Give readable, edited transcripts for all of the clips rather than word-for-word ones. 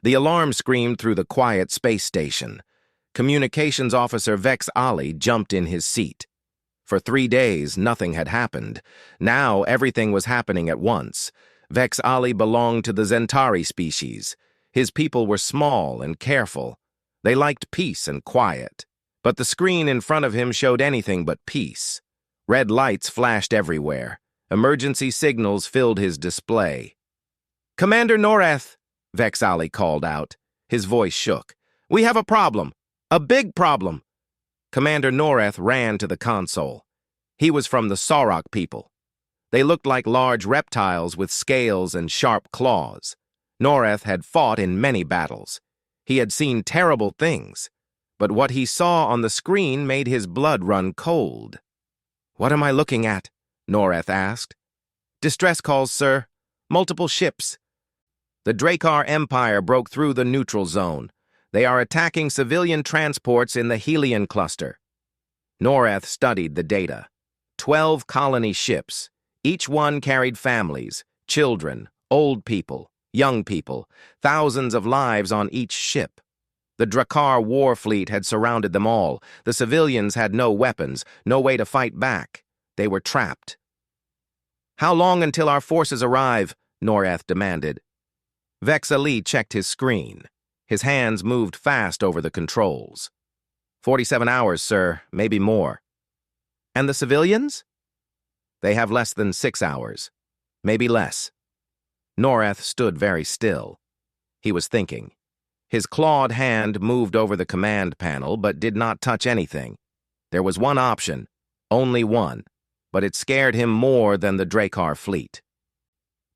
The alarm screamed through the quiet space station. Communications officer Vex Ali jumped in his seat. For 3 days, nothing had happened. Now, everything was happening at once. Vex Ali belonged to the Zentari species. His people were small and careful. They liked peace and quiet. But the screen in front of him showed anything but peace. Red lights flashed everywhere. Emergency signals filled his display. "Commander Noreth," Vex Ali called out. His voice shook. "We have a problem. A big problem." Commander Noreth ran to the console. He was from the Sauroch people. They looked like large reptiles with scales and sharp claws. Noreth had fought in many battles. He had seen terrible things. But what he saw on the screen made his blood run cold. "What am I looking at?" Noreth asked. "Distress calls, sir. Multiple ships." The Drakkar Empire broke through the neutral zone. They are attacking civilian transports in the Helion cluster. Noreth studied the data. 12 colony ships. Each one carried families, children, old people, young people, thousands of lives on each ship. The Drakkar war fleet had surrounded them all. The civilians had no weapons, no way to fight back. They were trapped. "How long until our forces arrive?" Noreth demanded. Vex Ali checked his screen. His hands moved fast over the controls. 47 hours, sir, maybe more." "And the civilians?" "They have less than 6 hours. Maybe less." Noreth stood very still. He was thinking. His clawed hand moved over the command panel but did not touch anything. There was one option, only one, but it scared him more than the Drakkar fleet.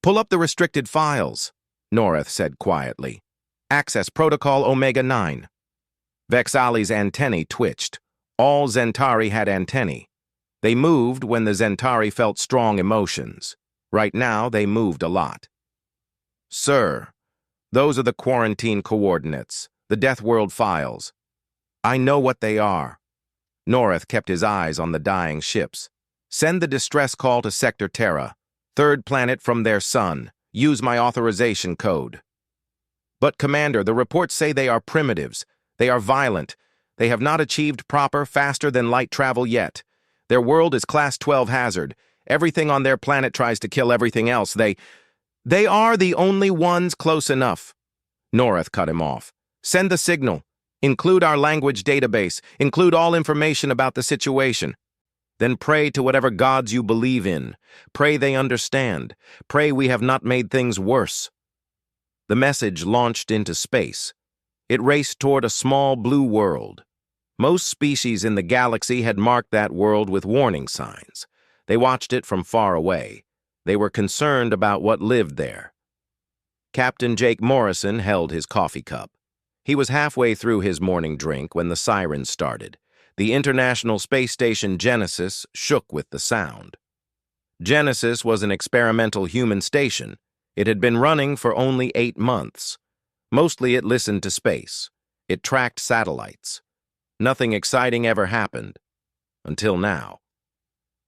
"Pull up the restricted files," Noreth said quietly. "Access Protocol Omega-9. Vex Ali's antennae twitched. All Zentari had antennae. They moved when the Zentari felt strong emotions. Right now, they moved a lot. "Sir, those are the quarantine coordinates, the Deathworld files. I know what they are." Noreth kept his eyes on the dying ships. "Send the distress call to Sector Terra, third planet from their sun. Use my authorization code." "But, Commander, the reports say they are primitives. They are violent. They have not achieved proper, faster-than-light travel yet. Their world is Class 12 hazard. Everything on their planet tries to kill everything else. They are the only ones close enough." Noreth cut him off. "Send the signal. Include our language database. Include all information about the situation. Then pray to whatever gods you believe in. Pray they understand. Pray we have not made things worse." The message launched into space. It raced toward a small blue world. Most species in the galaxy had marked that world with warning signs. They watched it from far away. They were concerned about what lived there. Captain Jake Morrison held his coffee cup. He was halfway through his morning drink when the sirens started. The International Space Station Genesis shook with the sound. Genesis was an experimental human station. It had been running for only 8 months. Mostly it listened to space. It tracked satellites. Nothing exciting ever happened. Until now.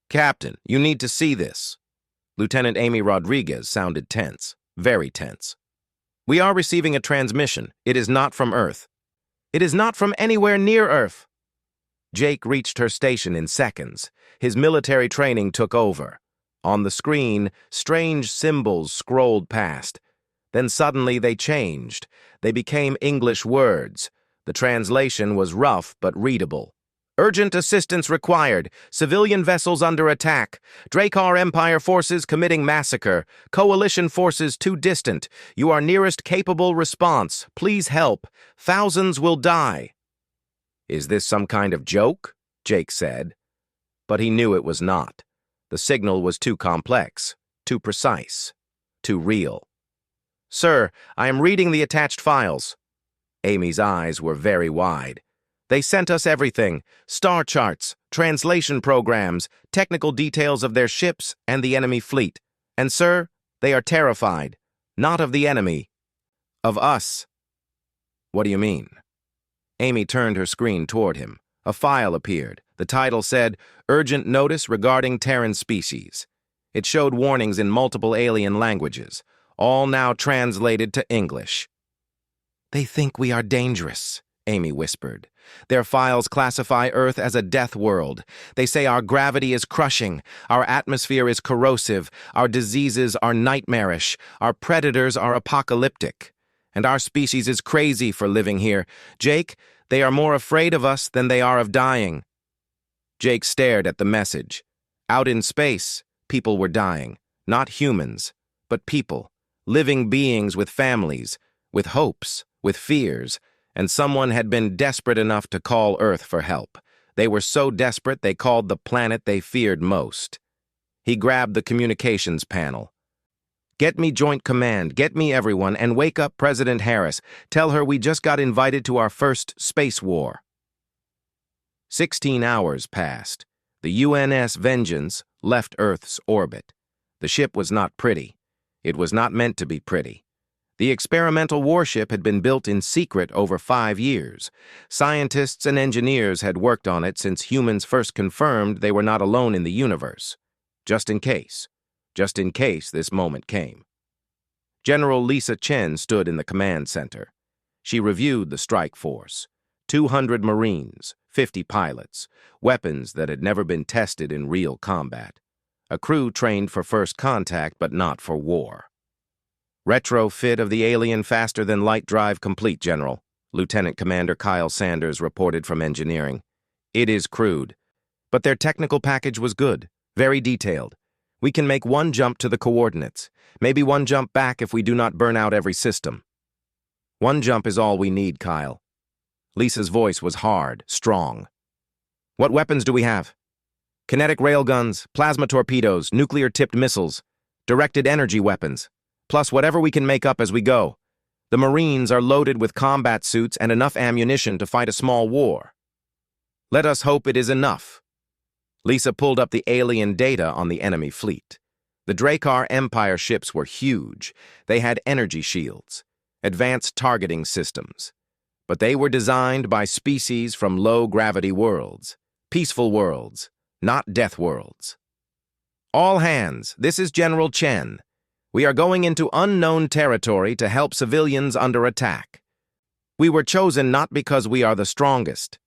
"Captain, you need to see this." Lieutenant Amy Rodriguez sounded tense, very tense. "We are receiving a transmission. It is not from Earth." "It is not from anywhere near Earth." Jake reached her station in seconds. His military training took over. On the screen, strange symbols scrolled past. Then suddenly they changed. They became English words. The translation was rough but readable. "Urgent assistance required. Civilian vessels under attack. Drakkar Empire forces committing massacre. Coalition forces too distant. You are nearest capable response. Please help. Thousands will die." "Is this some kind of joke?" Jake said. But he knew it was not. The signal was too complex, too precise, too real. "Sir, I am reading the attached files." Amy's eyes were very wide. "They sent us everything, star charts, translation programs, technical details of their ships and the enemy fleet. And, sir, they are terrified. Not of the enemy. Of us." "What do you mean?" Amy turned her screen toward him. A file appeared. The title said, "Urgent Notice Regarding Terran Species." It showed warnings in multiple alien languages, all now translated to English. They think we are dangerous, Amy whispered. Their files classify Earth as a death world. They say our gravity is crushing, our atmosphere is corrosive, our diseases are nightmarish, our predators are apocalyptic. And our species is crazy for living here. Jake, they are more afraid of us than they are of dying. Jake stared at the message. Out in space, people were dying. Not humans, but people. Living beings with families, with hopes, with fears. And someone had been desperate enough to call Earth for help. They were so desperate they called the planet they feared most. He grabbed the communications panel. Get me Joint Command, get me everyone, and wake up President Harris. Tell her we just got invited to our first space war. 16 hours passed. The UNS Vengeance left Earth's orbit. The ship was not pretty. It was not meant to be pretty. The experimental warship had been built in secret over 5 years. Scientists and engineers had worked on it since humans first confirmed they were not alone in the universe. Just in case this moment came. General Lisa Chen stood in the command center. She reviewed the strike force. 200 Marines, 50 pilots, weapons that had never been tested in real combat. A crew trained for first contact but not for war. Retrofit of the alien faster-than-light drive complete, General, Lieutenant Commander Kyle Sanders reported from engineering. It is crude, but their technical package was good, very detailed. We can make one jump to the coordinates, maybe one jump back if we do not burn out every system. One jump is all we need, Kyle. Lisa's voice was hard, strong. What weapons do we have? Kinetic railguns, plasma torpedoes, nuclear-tipped missiles, directed energy weapons, plus whatever we can make up as we go. The Marines are loaded with combat suits and enough ammunition to fight a small war. Let us hope it is enough. Lisa pulled up the alien data on the enemy fleet. The Drakkar Empire ships were huge. They had energy shields, advanced targeting systems. But they were designed by species from low-gravity worlds, peaceful worlds, not death worlds. All hands, this is General Chen. We are going into unknown territory to help civilians under attack. We were chosen not because we are the strongest,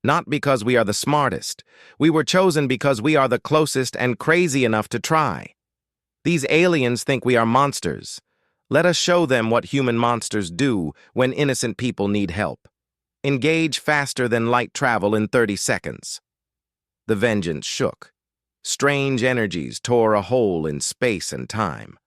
not because we are the smartest. We were chosen because we are the closest and crazy enough to try. These aliens think we are monsters. Let us show them what human monsters do when innocent people need help. Engage faster than light travel in 30 seconds. The Vengeance shook. Strange energies tore a hole in space and time.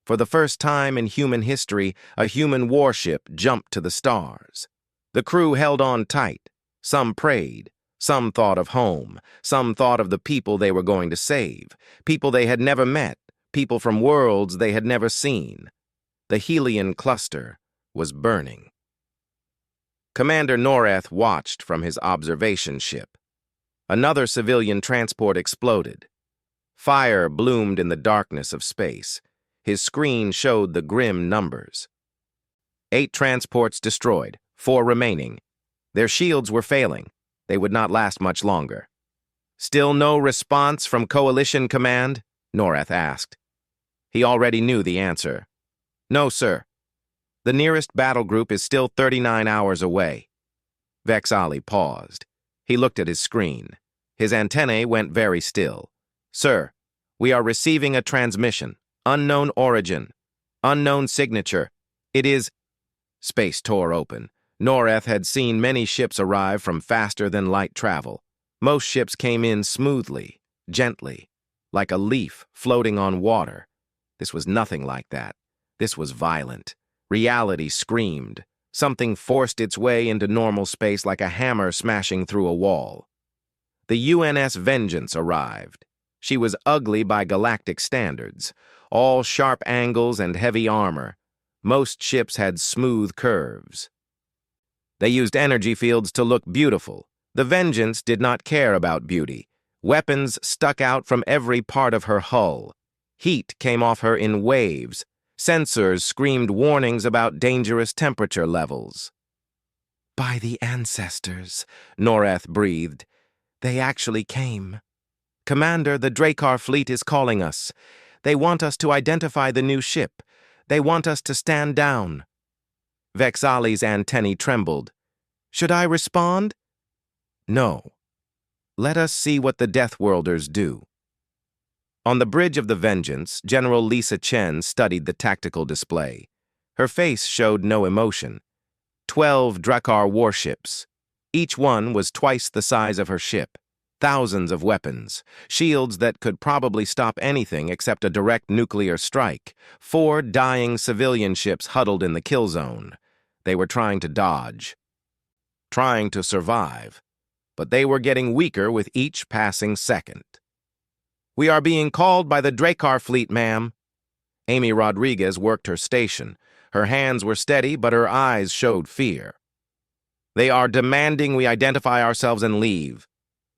For the first time in human history, a human warship jumped to the stars. The crew held on tight. Some prayed. Some thought of home. Some thought of the people they were going to save. People they had never met. People from worlds they had never seen. The Helion cluster was burning. Commander Noreth watched from his observation ship. Another civilian transport exploded. Fire bloomed in the darkness of space. His screen showed the grim numbers. 8 transports destroyed, 4 remaining. Their shields were failing. They would not last much longer. Still no response from Coalition Command? Noreth asked. He already knew the answer. No, sir. The nearest battle group is still 39 hours away. Vex Ali paused. He looked at his screen. His antennae went very still. Sir, we are receiving a transmission. Unknown origin. Unknown signature. It is... Space tore open. Noreth had seen many ships arrive from faster-than-light travel. Most ships came in smoothly, gently, like a leaf floating on water. This was nothing like that. This was violent. Reality screamed. Something forced its way into normal space like a hammer smashing through a wall. The UNS Vengeance arrived. She was ugly by galactic standards. All sharp angles and heavy armor. Most ships had smooth curves. They used energy fields to look beautiful. The Vengeance did not care about beauty. Weapons stuck out from every part of her hull. Heat came off her in waves. Sensors screamed warnings about dangerous temperature levels. By the ancestors, Noreth breathed. They actually came. Commander, the Drakkar fleet is calling us. They want us to identify the new ship. They want us to stand down. Vexali's antennae trembled. Should I respond? No. Let us see what the Deathworlders do. On the bridge of the Vengeance, General Lisa Chen studied the tactical display. Her face showed no emotion. 12 Drakkar warships. Each one was twice the size of her ship. Thousands of weapons, shields that could probably stop anything except a direct nuclear strike. 4 dying civilian ships huddled in the kill zone. They were trying to dodge, trying to survive, but they were getting weaker with each passing second. We are being called by the Drakkar fleet, ma'am. Amy Rodriguez worked her station. Her hands were steady, but her eyes showed fear. They are demanding we identify ourselves and leave.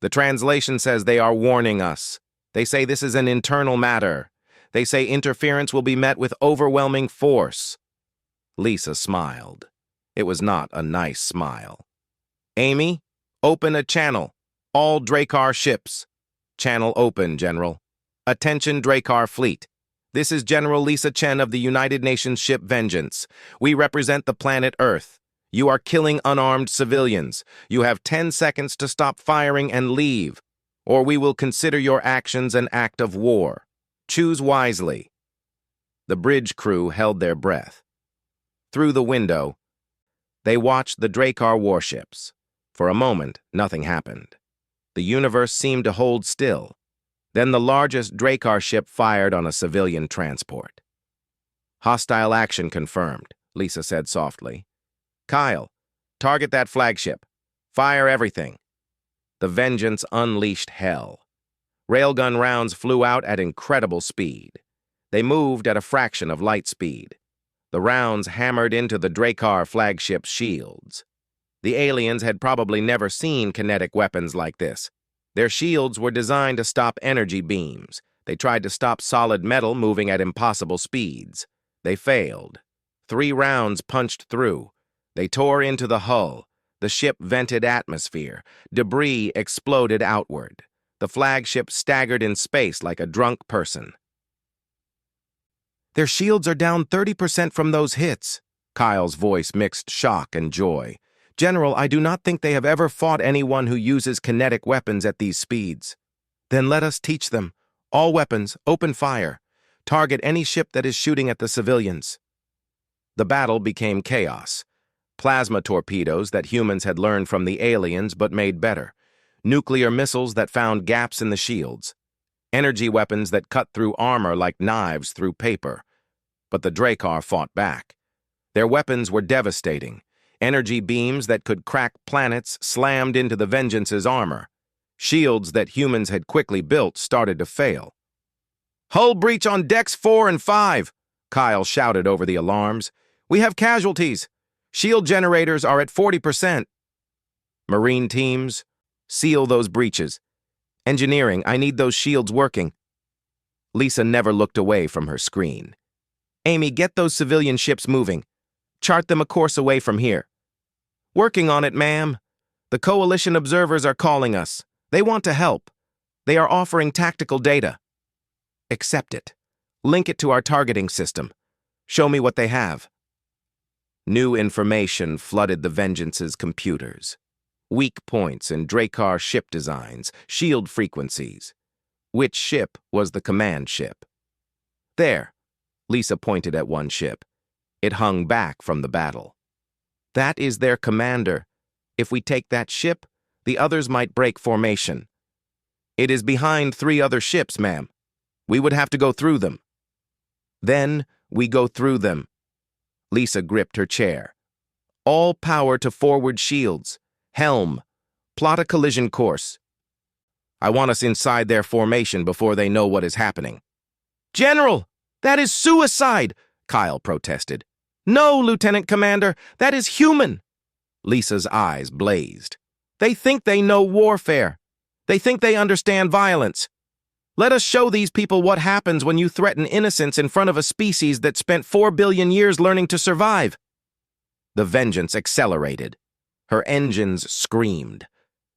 The translation says they are warning us. They say this is an internal matter. They say interference will be met with overwhelming force. Lisa smiled. It was not a nice smile. Amy, open a channel. All Drakkar ships. Channel open, General. Attention, Drakkar fleet. This is General Lisa Chen of the United Nations ship Vengeance. We represent the planet Earth. You are killing unarmed civilians. You have 10 seconds to stop firing and leave, or we will consider your actions an act of war. Choose wisely. The bridge crew held their breath. Through the window, they watched the Drakkar warships. For a moment, nothing happened. The universe seemed to hold still. Then the largest Drakkar ship fired on a civilian transport. Hostile action confirmed, Lisa said softly. Kyle, target that flagship. Fire everything. The Vengeance unleashed hell. Railgun rounds flew out at incredible speed. They moved at a fraction of light speed. The rounds hammered into the Drakkar flagship's shields. The aliens had probably never seen kinetic weapons like this. Their shields were designed to stop energy beams. They tried to stop solid metal moving at impossible speeds. They failed. 3 rounds punched through. They tore into the hull. The ship vented atmosphere. Debris exploded outward. The flagship staggered in space like a drunk person. Their shields are down 30% from those hits. Kyle's voice mixed shock and joy. General, I do not think they have ever fought anyone who uses kinetic weapons at these speeds. Then let us teach them. All weapons, open fire. Target any ship that is shooting at the civilians. The battle became chaos. Plasma torpedoes that humans had learned from the aliens but made better. Nuclear missiles that found gaps in the shields. Energy weapons that cut through armor like knives through paper. But the Drakkar fought back. Their weapons were devastating. Energy beams that could crack planets slammed into the Vengeance's armor. Shields that humans had quickly built started to fail. Hull breach on decks 4 and 5, Kyle shouted over the alarms. We have casualties. Shield generators are at 40%. Marine teams, seal those breaches. Engineering, I need those shields working. Lisa never looked away from her screen. Amy, get those civilian ships moving. Chart them a course away from here. Working on it, ma'am. The Coalition observers are calling us. They want to help. They are offering tactical data. Accept it. Link it to our targeting system. Show me what they have. New information flooded the Vengeance's computers. Weak points in Drakkar ship designs, shield frequencies. Which ship was the command ship? There, Lisa pointed at one ship. It hung back from the battle. That is their commander. If we take that ship, the others might break formation. It is behind 3 other ships, ma'am. We would have to go through them. Then we go through them. Lisa gripped her chair. All power to forward shields. Helm. Plot a collision course. I want us inside their formation before they know what is happening. General, that is suicide, Kyle protested. No, Lieutenant Commander, that is human. Lisa's eyes blazed. They think they know warfare. They think they understand violence. Let us show these people what happens when you threaten innocence in front of a species that spent 4 billion years learning to survive. The Vengeance accelerated. Her engines screamed.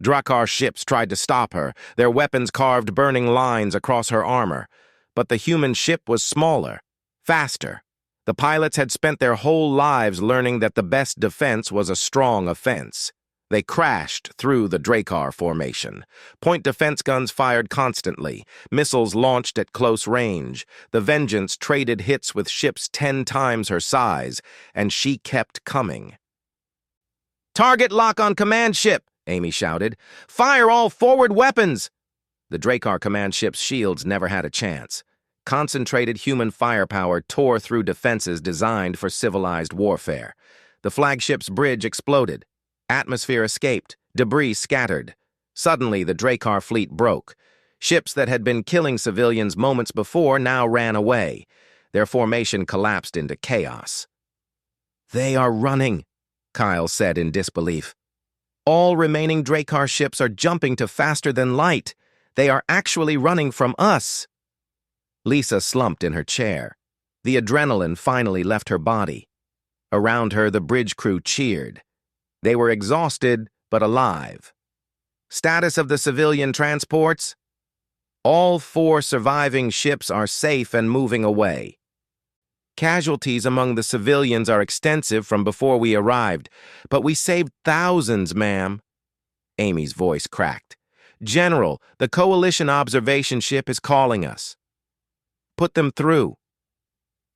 Drakkar ships tried to stop her. Their weapons carved burning lines across her armor. But the human ship was smaller, faster. The pilots had spent their whole lives learning that the best defense was a strong offense. They crashed through the Drakkar formation. Point defense guns fired constantly, missiles launched at close range. The Vengeance traded hits with ships 10 times her size, and she kept coming. "Target lock on command ship," Amy shouted. "Fire all forward weapons!" The Drakkar command ship's shields never had a chance. Concentrated human firepower tore through defenses designed for civilized warfare. The flagship's bridge exploded. Atmosphere escaped. Debris scattered. Suddenly, the Drakkar fleet broke. Ships that had been killing civilians moments before now ran away. Their formation collapsed into chaos. "They are running," Kyle said in disbelief. "All remaining Drakkar ships are jumping to faster than light. They are actually running from us." Lisa slumped in her chair. The adrenaline finally left her body. Around her, the bridge crew cheered. They were exhausted, but alive. "Status of the civilian transports?" "All 4 surviving ships are safe and moving away." "Casualties among the civilians are extensive from before we arrived, but we saved thousands, ma'am." Amy's voice cracked. "General, the Coalition observation ship is calling us." "Put them through."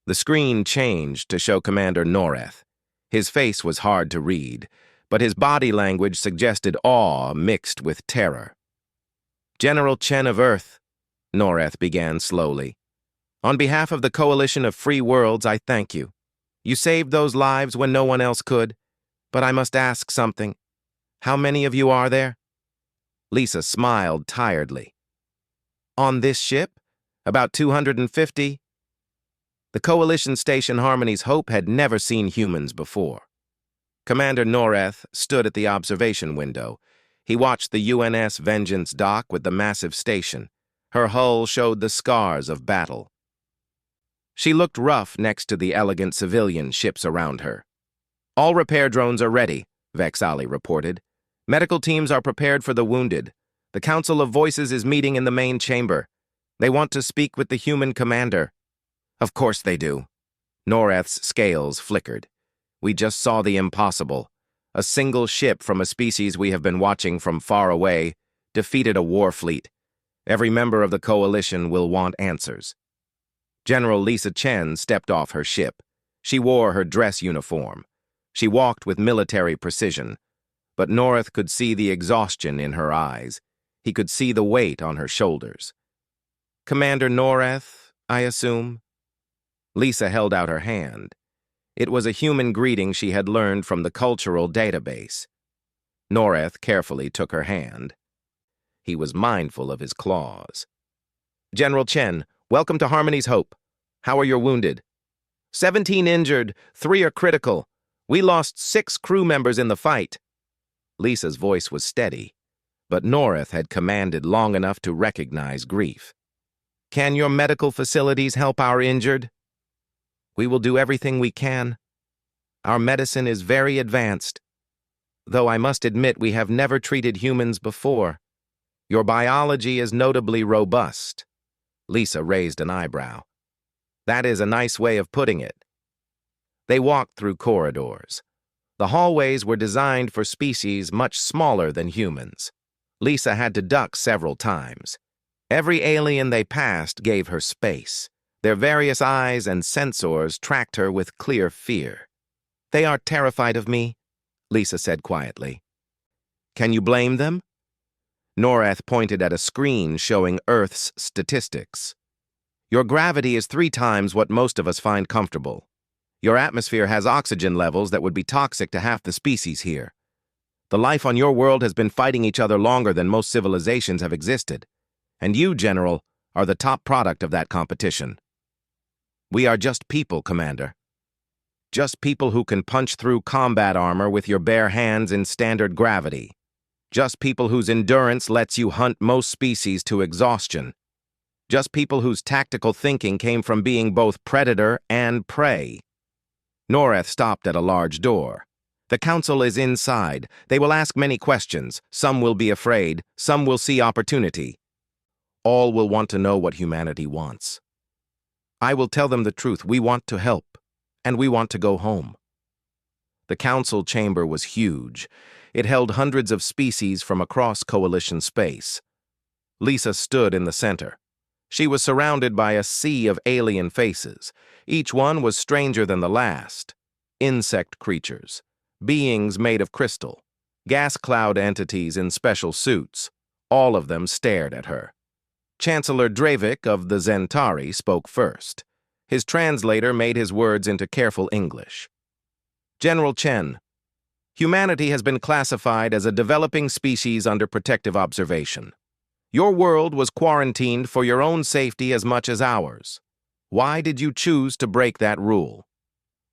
The screen changed to show Commander Noreth. His face was hard to read, but his body language suggested awe mixed with terror. "General Chen of Earth," Noreth began slowly. "On behalf of the Coalition of Free Worlds, I thank you. You saved those lives when no one else could, but I must ask something. How many of you are there?" Lisa smiled tiredly. "On this ship? About 250. The Coalition Station Harmony's Hope had never seen humans before. Commander Noreth stood at the observation window. He watched the UNS Vengeance dock with the massive station. Her hull showed the scars of battle. She looked rough next to the elegant civilian ships around her. "All repair drones are ready," Vexali reported. "Medical teams are prepared for the wounded. The Council of Voices is meeting in the main chamber. They want to speak with the human commander." "Of course they do." Noreth's scales flickered. "We just saw the impossible. A single ship from a species we have been watching from far away defeated a war fleet. Every member of the Coalition will want answers." General Lisa Chen stepped off her ship. She wore her dress uniform. She walked with military precision, but Noreth could see the exhaustion in her eyes. He could see the weight on her shoulders. "Commander Noreth, I assume?" Lisa held out her hand. It was a human greeting she had learned from the cultural database. Noreth carefully took her hand. He was mindful of his claws. "General Chen, welcome to Harmony's Hope. How are your wounded?" 17 injured, 3 are critical. We lost 6 crew members in the fight." Lisa's voice was steady, but Noreth had commanded long enough to recognize grief. "Can your medical facilities help our injured?" "We will do everything we can. Our medicine is very advanced, though I must admit we have never treated humans before. Your biology is notably robust." Lisa raised an eyebrow. "That is a nice way of putting it." They walked through corridors. The hallways were designed for species much smaller than humans. Lisa had to duck several times. Every alien they passed gave her space. Their various eyes and sensors tracked her with clear fear. "They are terrified of me," Lisa said quietly. "Can you blame them?" Noreth pointed at a screen showing Earth's statistics. "Your gravity is 3 times what most of us find comfortable. Your atmosphere has oxygen levels that would be toxic to half the species here. The life on your world has been fighting each other longer than most civilizations have existed. And you, General, are the top product of that competition. We are just people, Commander. Just people who can punch through combat armor with your bare hands in standard gravity. Just people whose endurance lets you hunt most species to exhaustion. Just people whose tactical thinking came from being both predator and prey." Noreth stopped at a large door. "The Council is inside. They will ask many questions. Some will be afraid. Some will see opportunity. All will want to know what humanity wants. I will tell them the truth. We want to help. and we want to go home. The council chamber was huge. It held hundreds of species from across Coalition space. Lisa stood in the center. She was surrounded by a sea of alien faces. Each one was stranger than the last. Insect creatures, beings made of crystal, gas cloud entities in special suits. All of them stared at her. Chancellor Dravik of the Zentari spoke first. His translator made his words into careful English. General Chen, humanity has been classified as a developing species under protective observation. Your world was quarantined for your own safety as much as ours. Why did you choose to break that rule?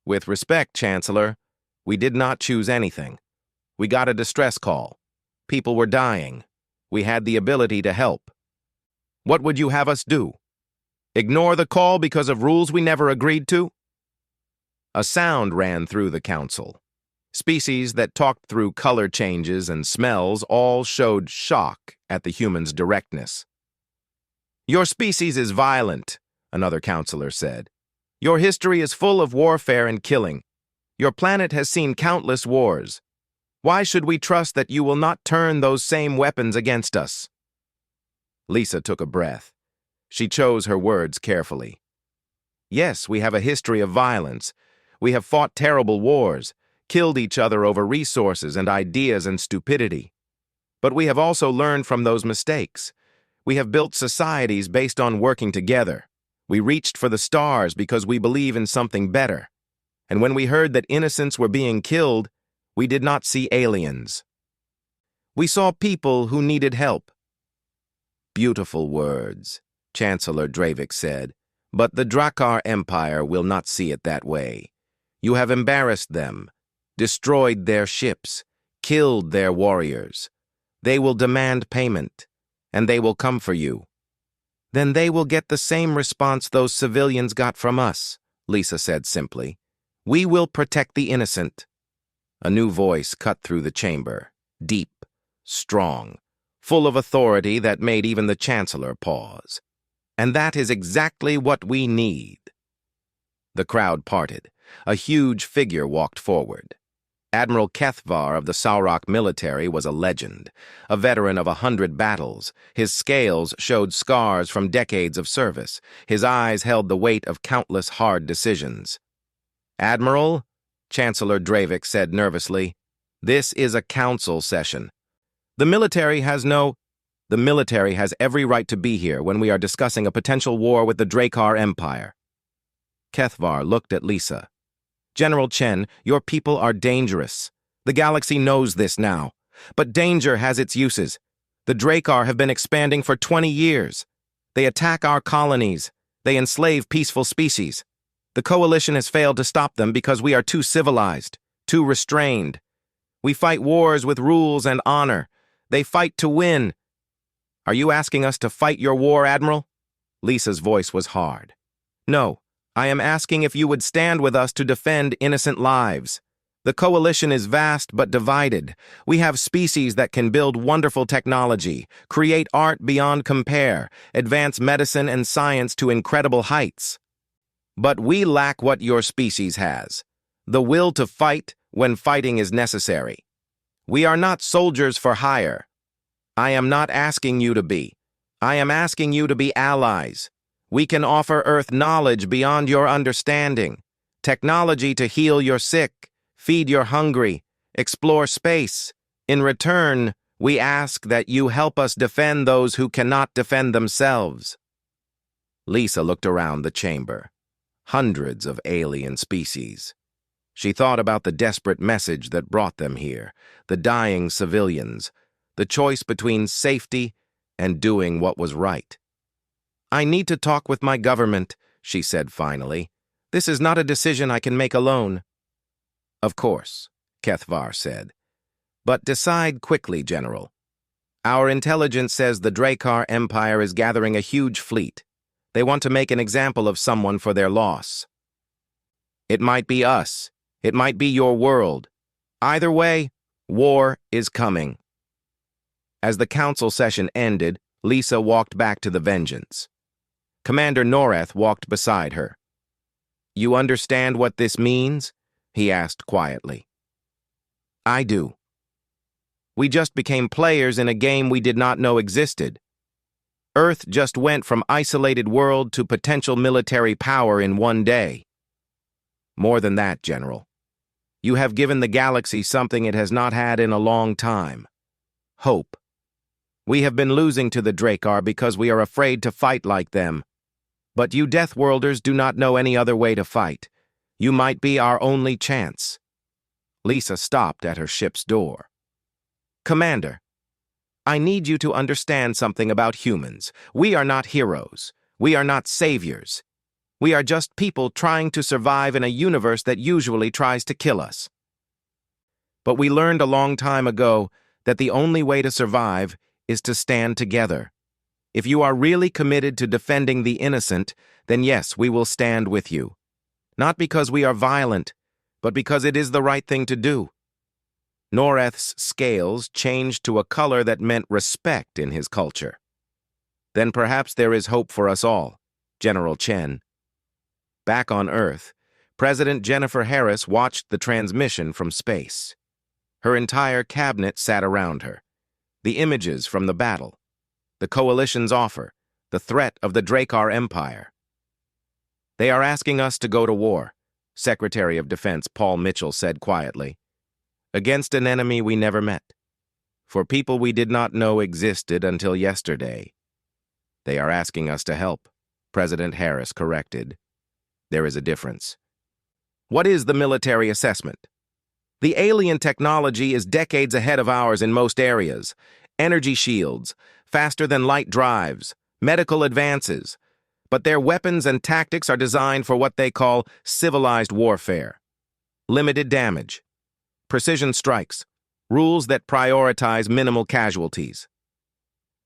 With respect, Chancellor, we did not choose anything. We got a distress call. People were dying. We had the ability to help. What would you have us do? Ignore the call because of rules we never agreed to? A sound ran through the council. Species that talked through color changes and smells all showed shock at the humans' directness. Your species is violent, another counselor said. Your history is full of warfare and killing. Your planet has seen countless wars. Why should we trust that you will not turn those same weapons against us? Lisa took a breath. She chose her words carefully. Yes, we have a history of violence. We have fought terrible wars, killed each other over resources and ideas and stupidity. But we have also learned from those mistakes. We have built societies based on working together. We reached for the stars because we believe in something better. And when we heard that innocents were being killed, we did not see aliens. We saw people who needed help. Beautiful words, Chancellor Dravik said, but the Drakkar Empire will not see it that way. You have embarrassed them, destroyed their ships, killed their warriors. They will demand payment, and they will come for you. Then they will get the same response those civilians got from us, Lisa said simply. We will protect the innocent. A new voice cut through the chamber, deep, strong, full of authority that made even the Chancellor pause. And that is exactly what we need. The crowd parted. A huge figure walked forward. Admiral Kethvar of the Saurok military was a legend, a veteran of 100 battles. His scales showed scars from decades of service. His eyes held the weight of countless hard decisions. Admiral, Chancellor Dravik said nervously, this is a council session. The military has every right to be here when we are discussing a potential war with the Drakkar Empire. Kethvar looked at Lisa. General Chen, your people are dangerous. The galaxy knows this now. But danger has its uses. The Drakkar have been expanding for 20 years. They attack our colonies. They enslave peaceful species. The Coalition has failed to stop them because we are too civilized, too restrained. We fight wars with rules and honor. They fight to win. Are you asking us to fight your war, Admiral? Lisa's voice was hard. No. I am asking if you would stand with us to defend innocent lives. The Coalition is vast but divided. We have species that can build wonderful technology, create art beyond compare, advance medicine and science to incredible heights. But we lack what your species has, the will to fight when fighting is necessary. We are not soldiers for hire. I am not asking you to be. I am asking you to be allies. We can offer Earth knowledge beyond your understanding, technology to heal your sick, feed your hungry, explore space. In return, we ask that you help us defend those who cannot defend themselves. Lisa looked around the chamber. Hundreds of alien species. She thought about the desperate message that brought them here, the dying civilians, the choice between safety and doing what was right. I need to talk with my government, she said finally. This is not a decision I can make alone. Of course, Kethvar said. But decide quickly, General. Our intelligence says the Drakkar Empire is gathering a huge fleet. They want to make an example of someone for their loss. It might be us. It might be your world. Either way, war is coming. As the council session ended, Lisa walked back to the Vengeance. Commander Noreth walked beside her. You understand what this means? He asked quietly. I do. We just became players in a game we did not know existed. Earth just went from isolated world to potential military power in one day. More than that, General. You have given the galaxy something it has not had in a long time. Hope. We have been losing to the Drakkar because we are afraid to fight like them. But you Deathworlders do not know any other way to fight. You might be our only chance. Lisa stopped at her ship's door. Commander, I need you to understand something about humans. We are not heroes. We are not saviors. We are just people trying to survive in a universe that usually tries to kill us. But we learned a long time ago that the only way to survive is to stand together. If you are really committed to defending the innocent, then yes, we will stand with you. Not because we are violent, but because it is the right thing to do. Noreth's scales changed to a color that meant respect in his culture. Then perhaps there is hope for us all, General Chen. Back on Earth, President Jennifer Harris watched the transmission from space. Her entire cabinet sat around her. The images from the battle, the Coalition's offer, the threat of the Drakkar Empire. They are asking us to go to war, Secretary of Defense Paul Mitchell said quietly. Against an enemy we never met, for people we did not know existed until yesterday. They are asking us to help, President Harris corrected. There is a difference. What is the military assessment? The alien technology is decades ahead of ours in most areas. Energy shields, faster-than-light drives, medical advances. But their weapons and tactics are designed for what they call civilized warfare. Limited damage. Precision strikes, rules that prioritize minimal casualties.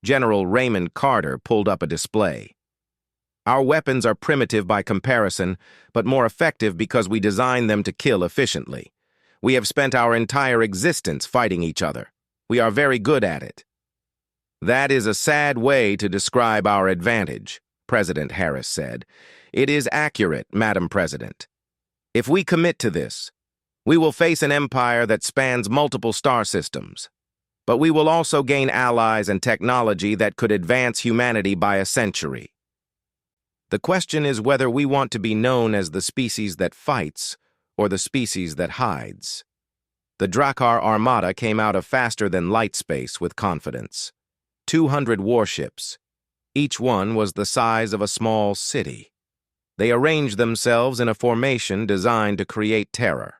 General Raymond Carter pulled up a display. Our weapons are primitive by comparison, but more effective because we design them to kill efficiently. We have spent our entire existence fighting each other. We are very good at it. That is a sad way to describe our advantage, President Harris said. It is accurate, Madam President. If we commit to this, we will face an empire that spans multiple star systems. But we will also gain allies and technology that could advance humanity by a century. The question is whether we want to be known as the species that fights or the species that hides. The Drakkar Armada came out of faster-than-light space with confidence. 200 warships. Each one was the size of a small city. They arranged themselves in a formation designed to create terror.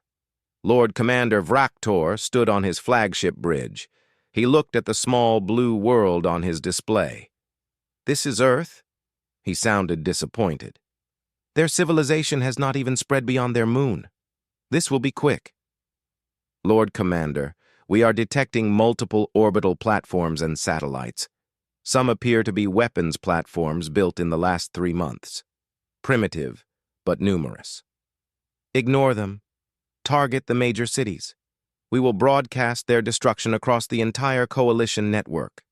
Lord Commander Vraktor stood on his flagship bridge. He looked at the small blue world on his display. This is Earth? He sounded disappointed. Their civilization has not even spread beyond their moon. This will be quick. Lord Commander, we are detecting multiple orbital platforms and satellites. Some appear to be weapons platforms built in the last 3 months. Primitive, but numerous. Ignore them. Target the major cities. We will broadcast their destruction across the entire Coalition network.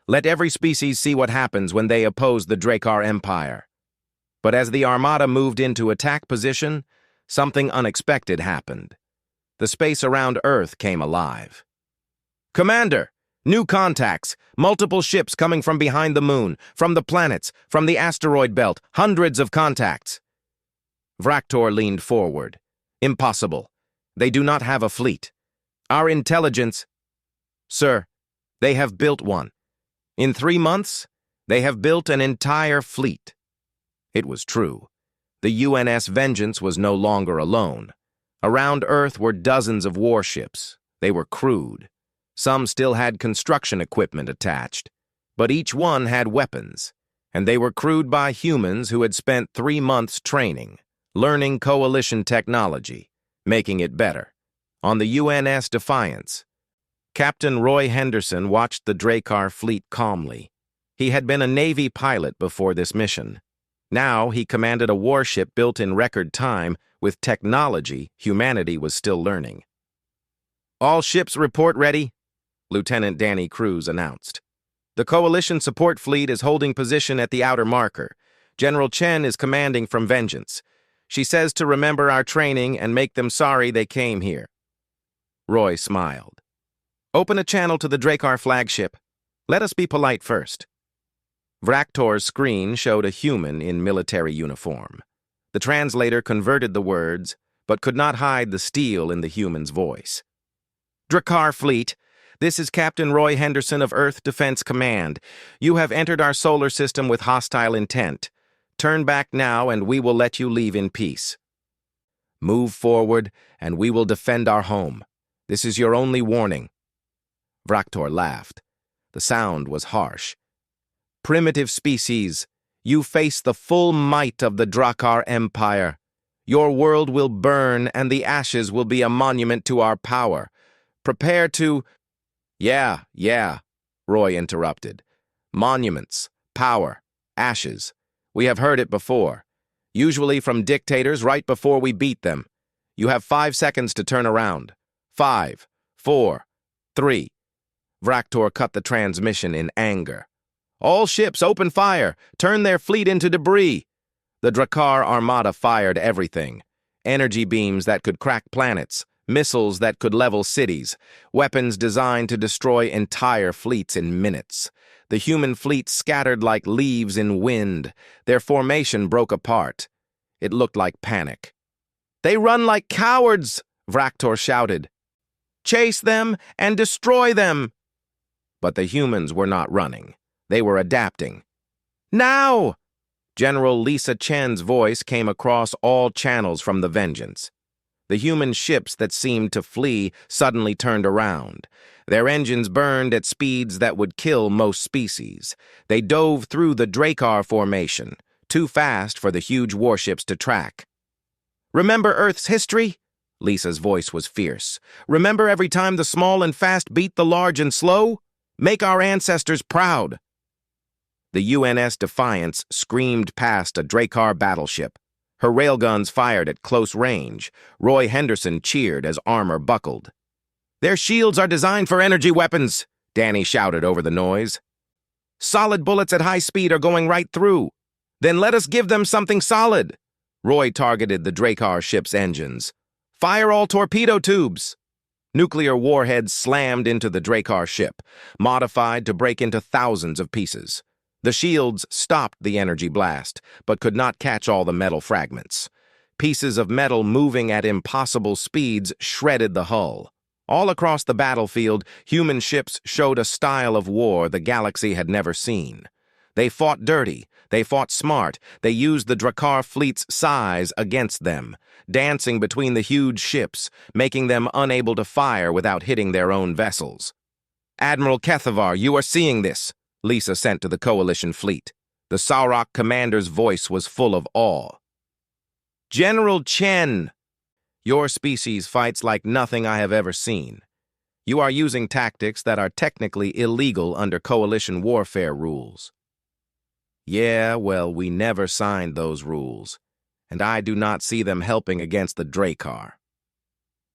Let every species see what happens when they oppose the Drakkar Empire. But as the Armada moved into attack position, something unexpected happened. The space around Earth came alive. Commander! New contacts! Multiple ships coming from behind the moon, from the planets, from the asteroid belt, hundreds of contacts. Vraktor leaned forward. Impossible. They do not have a fleet. Our intelligence... Sir, they have built one. In 3 months, they have built an entire fleet. It was true. The UNS Vengeance was no longer alone. Around Earth were dozens of warships. They were crewed. Some still had construction equipment attached. But each one had weapons. And they were crewed by humans who had spent 3 months training, learning Coalition technology, making it better. On the UNS Defiance, Captain Roy Henderson watched the Drakkar fleet calmly. He had been a Navy pilot before this mission. Now he commanded a warship built in record time with technology humanity was still learning. All ships report ready, Lieutenant Danny Cruz announced. The Coalition support fleet is holding position at the outer marker. General Chen is commanding from Vengeance. She says to remember our training and make them sorry they came here. Roy smiled. Open a channel to the Drakkar flagship. Let us be polite first. Vraktor's screen showed a human in military uniform. The translator converted the words, but could not hide the steel in the human's voice. Drakkar Fleet, this is Captain Roy Henderson of Earth Defense Command. You have entered our solar system with hostile intent. Turn back now and we will let you leave in peace. Move forward and we will defend our home. This is your only warning. Vraktor laughed. The sound was harsh. Primitive species, you face the full might of the Drakkar Empire. Your world will burn and the ashes will be a monument to our power. Prepare to... Yeah, Roy interrupted. Monuments, power, ashes. We have heard it before. Usually from dictators right before we beat them. You have 5 seconds to turn around. 5, 4, 3. Vraktor cut the transmission in anger. All ships open fire. Turn their fleet into debris. The Drakkar Armada fired everything. Energy beams that could crack planets. Missiles that could level cities. Weapons designed to destroy entire fleets in minutes. The human fleet scattered like leaves in wind. Their formation broke apart. It looked like panic. They run like cowards, Vraktor shouted. Chase them and destroy them. But the humans were not running. They were adapting. Now! General Lisa Chen's voice came across all channels from the Vengeance. The human ships that seemed to flee suddenly turned around. Their engines burned at speeds that would kill most species. They dove through the Drakkar formation, too fast for the huge warships to track. Remember Earth's history? Lisa's voice was fierce. Remember every time the small and fast beat the large and slow? Make our ancestors proud. The UNS Defiance screamed past a Drakkar battleship. Her railguns fired at close range. Roy Henderson cheered as armor buckled. Their shields are designed for energy weapons, Danny shouted over the noise. Solid bullets at high speed are going right through. Then let us give them something solid. Roy targeted the Drakkar ship's engines. Fire all torpedo tubes. Nuclear warheads slammed into the Drakkar ship, modified to break into thousands of pieces. The shields stopped the energy blast, but could not catch all the metal fragments. Pieces of metal moving at impossible speeds shredded the hull. All across the battlefield, human ships showed a style of war the galaxy had never seen. They fought dirty, they fought smart, they used the Drakkar fleet's size against them, dancing between the huge ships, making them unable to fire without hitting their own vessels. Admiral Kethavar, you are seeing this, Lisa sent to the Coalition fleet. The Sauroch commander's voice was full of awe. General Chen, your species fights like nothing I have ever seen. You are using tactics that are technically illegal under Coalition warfare rules. Yeah, well, we never signed those rules, and I do not see them helping against the Drakkar.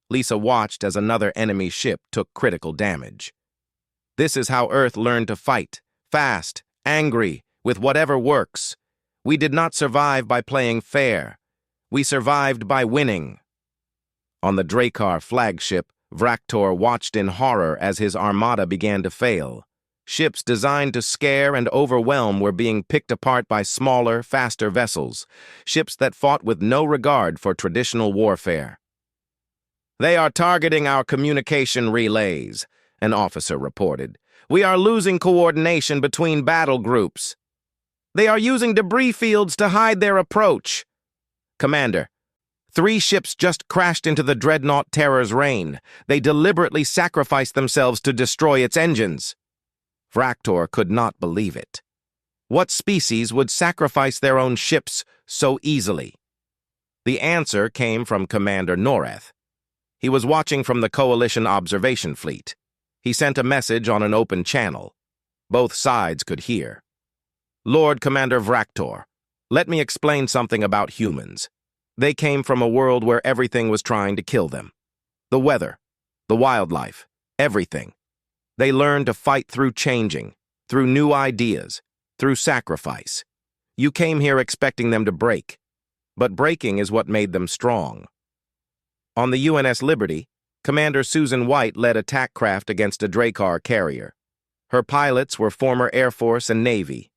Lisa watched as another enemy ship took critical damage. This is how Earth learned to fight. Fast, angry, with whatever works. We did not survive by playing fair. We survived by winning. On the Drakkar flagship, Vraktor watched in horror as his armada began to fail. Ships designed to scare and overwhelm were being picked apart by smaller, faster vessels, ships that fought with no regard for traditional warfare. They are targeting our communication relays, an officer reported. We are losing coordination between battle groups. They are using debris fields to hide their approach. Commander, 3 ships just crashed into the dreadnought Terror's reign. They deliberately sacrificed themselves to destroy its engines. Vraktor could not believe it. What species would sacrifice their own ships so easily? The answer came from Commander Noreth. He was watching from the Coalition observation fleet. He sent a message on an open channel. Both sides could hear. Lord Commander Vraktor, let me explain something about humans. They came from a world where everything was trying to kill them. The weather, the wildlife, everything. They learned to fight through changing, through new ideas, through sacrifice. You came here expecting them to break. but breaking is what made them strong. On the UNS Liberty, Commander Susan White led attack craft against a Drakkar carrier. Her pilots were former Air Force and Navy.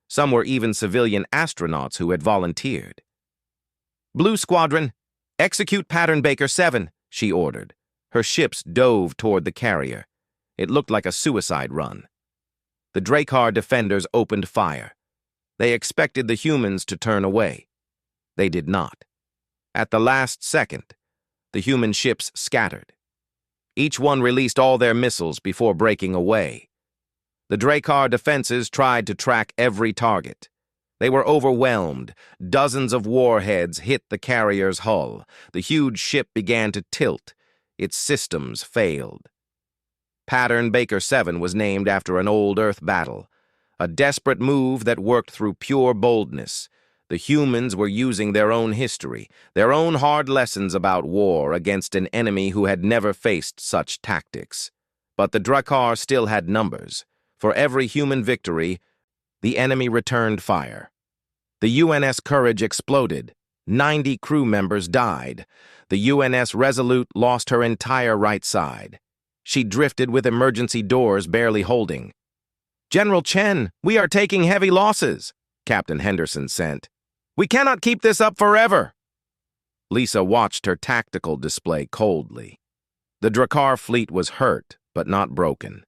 Some were even civilian astronauts who had volunteered. "Blue Squadron, execute Pattern Baker 7, she ordered. Her ships dove toward the carrier. It looked like a suicide run. The Drakkar defenders opened fire. They expected the humans to turn away. They did not. At the last second, the human ships scattered. Each one released all their missiles before breaking away. The Drakkar defenses tried to track every target. They were overwhelmed. Dozens of warheads hit the carrier's hull. The huge ship began to tilt. Its systems failed. Pattern Baker 7 was named after an old Earth battle, a desperate move that worked through pure boldness. The humans were using their own history, their own hard lessons about war against an enemy who had never faced such tactics. But the Drakkar still had numbers. For every human victory, the enemy returned fire. The UNS Courage exploded. 90 crew members died. The UNS Resolute lost her entire right side. She drifted with emergency doors barely holding. "General Chen, we are taking heavy losses," Captain Henderson sent. "We cannot keep this up forever." Lisa watched her tactical display coldly. The Drakkar fleet was hurt, but not broken.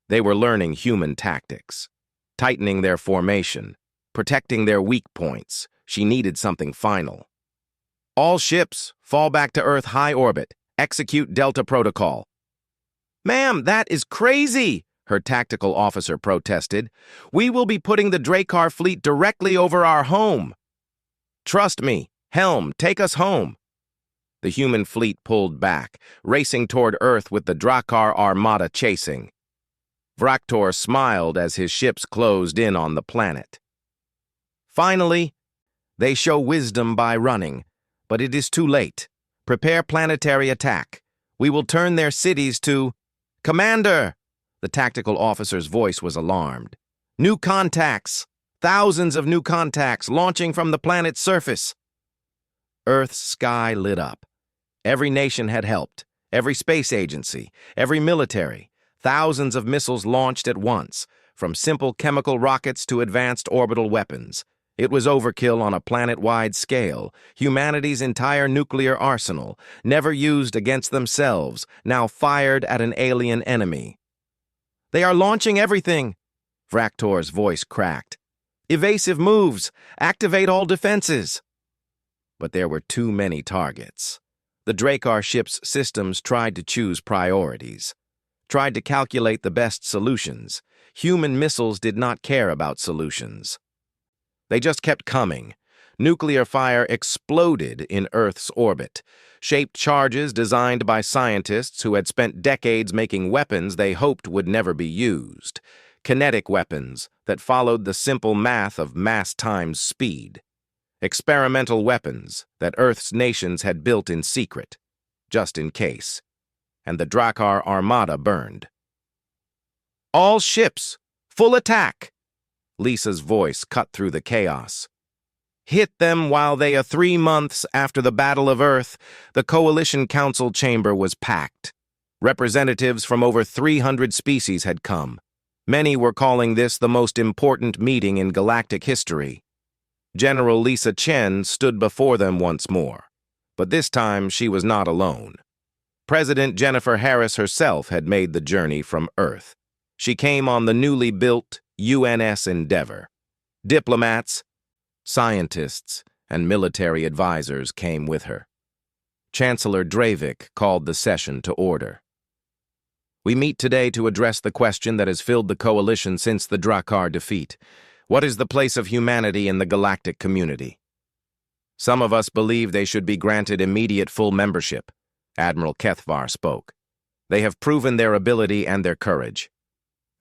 They were learning human tactics, tightening their formation, protecting their weak points. She needed something final. "All ships, fall back to Earth high orbit. Execute Delta Protocol." "Ma'am, that is crazy," her tactical officer protested. "We will be putting the Drakkar fleet directly over our home." "Trust me. Helm, take us home." The human fleet pulled back, racing toward Earth with the Drakkar armada chasing. Vraktor smiled as his ships closed in on the planet. "Finally, they show wisdom by running, but it is too late. Prepare planetary attack. We will turn their cities to—" "Commander!" The tactical officer's voice was alarmed. "New contacts! Thousands of new contacts launching from the planet's surface!" Earth's sky lit up. Every nation had helped, every space agency, every military. Thousands of missiles launched at once, from simple chemical rockets to advanced orbital weapons. It was overkill on a planet-wide scale. Humanity's entire nuclear arsenal, never used against themselves, now fired at an alien enemy. "They are launching everything!" Vraktor's voice cracked. "Evasive moves! Activate all defenses!" But there were too many targets. The Drakkar ship's systems tried to choose priorities, tried to calculate the best solutions. Human missiles did not care about solutions. They just kept coming. Nuclear fire exploded in Earth's orbit. Shaped charges designed by scientists who had spent decades making weapons they hoped would never be used. Kinetic weapons that followed the simple math of mass times speed. Experimental weapons that Earth's nations had built in secret, just in case. And the Drakkar armada burned. "All ships, full attack!" Lisa's voice cut through the chaos. "Hit them while they are 3 months after the Battle of Earth." The Coalition Council chamber was packed. Representatives from over 300 species had come. Many were calling this the most important meeting in galactic history. General Lisa Chen stood before them once more, but this time she was not alone. President Jennifer Harris herself had made the journey from Earth. She came on the newly built UNS Endeavour. Diplomats, scientists, and military advisors came with her. Chancellor Dravik called the session to order. "We meet today to address the question that has filled the coalition since the Drakkar defeat. What is the place of humanity in the galactic community? Some of us believe they should be granted immediate full membership," Admiral Kethvar spoke. "They have proven their ability and their courage.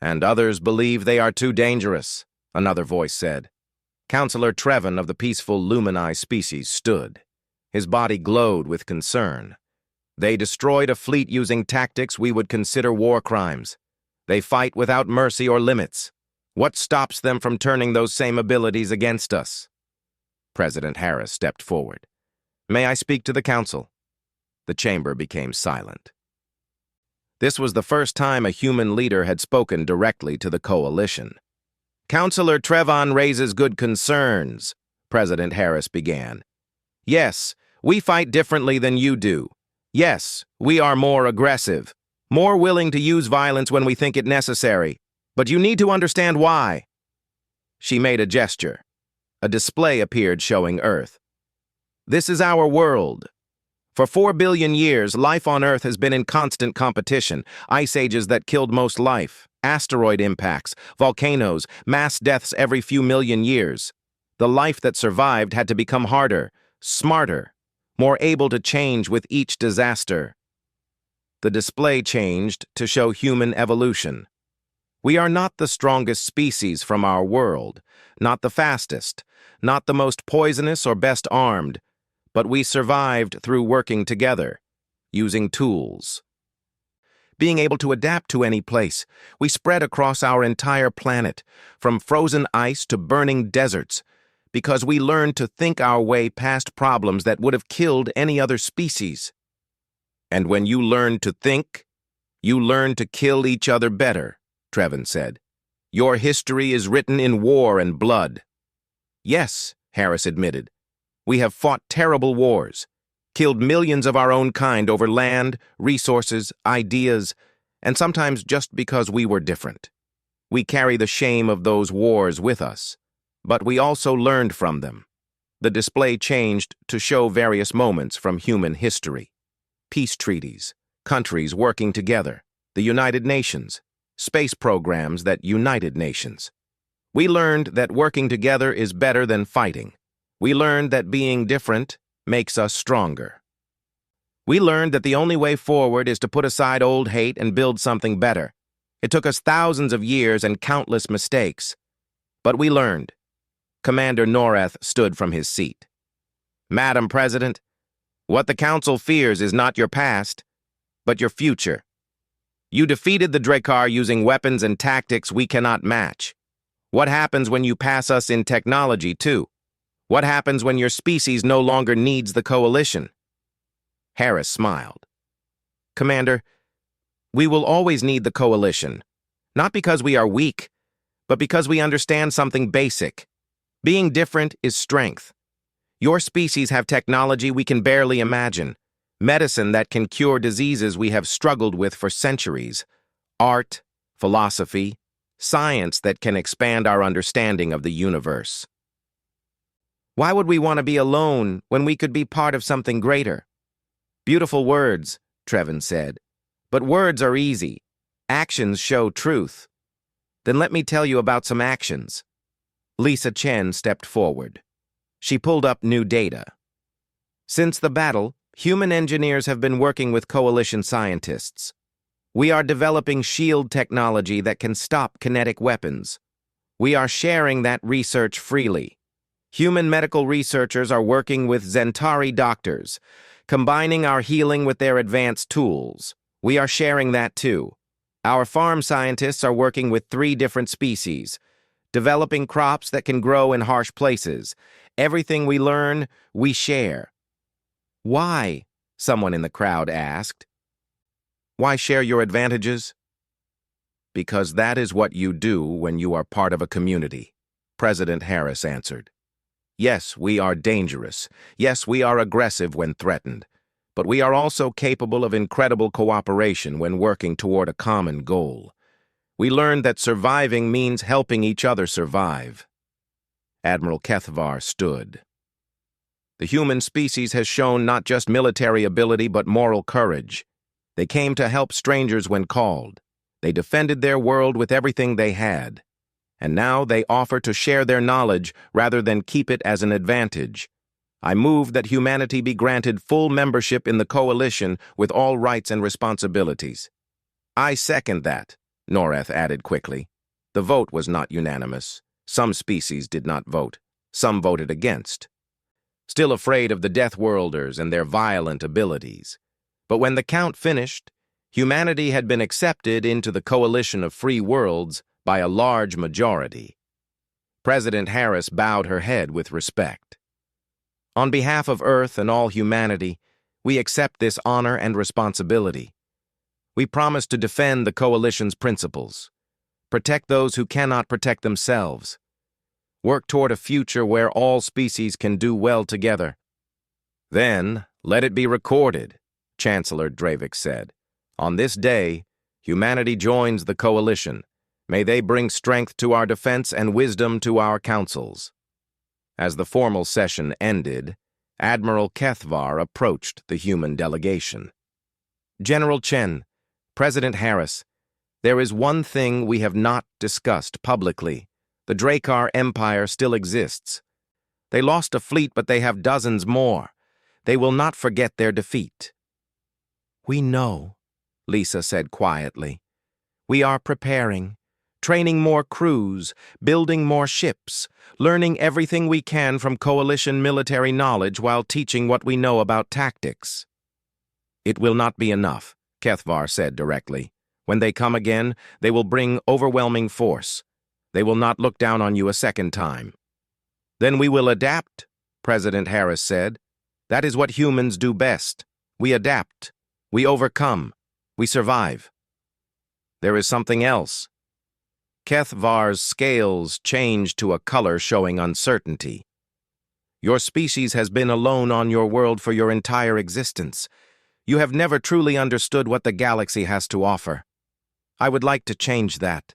And others believe they are too dangerous," another voice said. Councillor Trevin of the peaceful Lumini species stood. His body glowed with concern. "They destroyed a fleet using tactics we would consider war crimes. They fight without mercy or limits. What stops them from turning those same abilities against us?" President Harris stepped forward. "May I speak to the council?" The chamber became silent. This was the first time a human leader had spoken directly to the coalition. "Councillor Trevon raises good concerns," President Harris began. "Yes, we fight differently than you do. Yes, we are more aggressive, more willing to use violence when we think it necessary. But you need to understand why." She made a gesture. A display appeared showing Earth. "This is our world. For 4 billion years, life on Earth has been in constant competition. Ice ages that killed most life, asteroid impacts, volcanoes, mass deaths every few million years. The life that survived had to become harder, smarter, more able to change with each disaster." The display changed to show human evolution. We are not the strongest species from our world, not the fastest, not the most poisonous or best armed, but we survived through working together, using tools. Being able to adapt to any place, we spread across our entire planet, from frozen ice to burning deserts, because we learned to think our way past problems that would have killed any other species. "And when you learn to think, you learn to kill each other better," Trevon said. "Your history is written in war and blood." "Yes," Harris admitted. "We have fought terrible wars, killed millions of our own kind over land, resources, ideas, and sometimes just because we were different. We carry the shame of those wars with us, but we also learned from them." The display changed to show various moments from human history. Peace treaties, countries working together, the United Nations, space programs that united nations. We learned that working together is better than fighting. We learned that being different makes us stronger. We learned that the only way forward is to put aside old hate and build something better. It took us thousands of years and countless mistakes. But we learned. Commander Noreth stood from his seat. "Madam President, what the Council fears is not your past, but your future. You defeated the Drakkar using weapons and tactics we cannot match. What happens when you pass us in technology, too? What happens when your species no longer needs the coalition?" Harris smiled. "Commander, we will always need the coalition, not because we are weak, but because we understand something basic. Being different is strength. Your species have technology we can barely imagine, medicine that can cure diseases we have struggled with for centuries, art, philosophy, science that can expand our understanding of the universe. Why would we want to be alone when we could be part of something greater?" "Beautiful words," Trevon said. "But words are easy. Actions show truth." "Then let me tell you about some actions." Lisa Chen stepped forward. She pulled up new data. "Since the battle, human engineers have been working with coalition scientists. We are developing shield technology that can stop kinetic weapons. We are sharing that research freely. Human medical researchers are working with Zentari doctors, combining our healing with their advanced tools. We are sharing that too. Our farm scientists are working with 3 different species, developing crops that can grow in harsh places. Everything we learn, we share." "Why?" someone in the crowd asked. "Why share your advantages?" "Because that is what you do when you are part of a community," President Harris answered. "Yes, we are dangerous. Yes, we are aggressive when threatened. But we are also capable of incredible cooperation when working toward a common goal. We learned that surviving means helping each other survive." Admiral Kethvar stood. "The human species has shown not just military ability but moral courage. They came to help strangers when called. They defended their world with everything they had. And now they offer to share their knowledge rather than keep it as an advantage. I move that humanity be granted full membership in the coalition with all rights and responsibilities." "I second that," Noreth added quickly. The vote was not unanimous. Some species did not vote. Some voted against. Still afraid of the Deathworlders and their violent abilities. But when the count finished, humanity had been accepted into the coalition of free worlds by a large majority. President Harris bowed her head with respect. On behalf of Earth and all humanity, we accept this honor and responsibility. We promise to defend the Coalition's principles, protect those who cannot protect themselves, work toward a future where all species can do well together. Then, let it be recorded, Chancellor Dravik said. On this day, humanity joins the Coalition. May they bring strength to our defense and wisdom to our councils. As the formal session ended, Admiral Kethvar approached the human delegation. General Chen, President Harris, there is one thing we have not discussed publicly. The Drakkar Empire still exists. They lost a fleet, but they have dozens more. They will not forget their defeat. We know, Lisa said quietly. We are preparing, training more crews, building more ships, learning everything we can from Coalition military knowledge while teaching what we know about tactics. It will not be enough, Kethvar said directly. When they come again, they will bring overwhelming force. They will not look down on you a second time. Then we will adapt, President Harris said. That is what humans do best. We adapt. We overcome. We survive. There is something else. Kethvar's scales changed to a color showing uncertainty. Your species has been alone on your world for your entire existence. You have never truly understood what the galaxy has to offer. I would like to change that.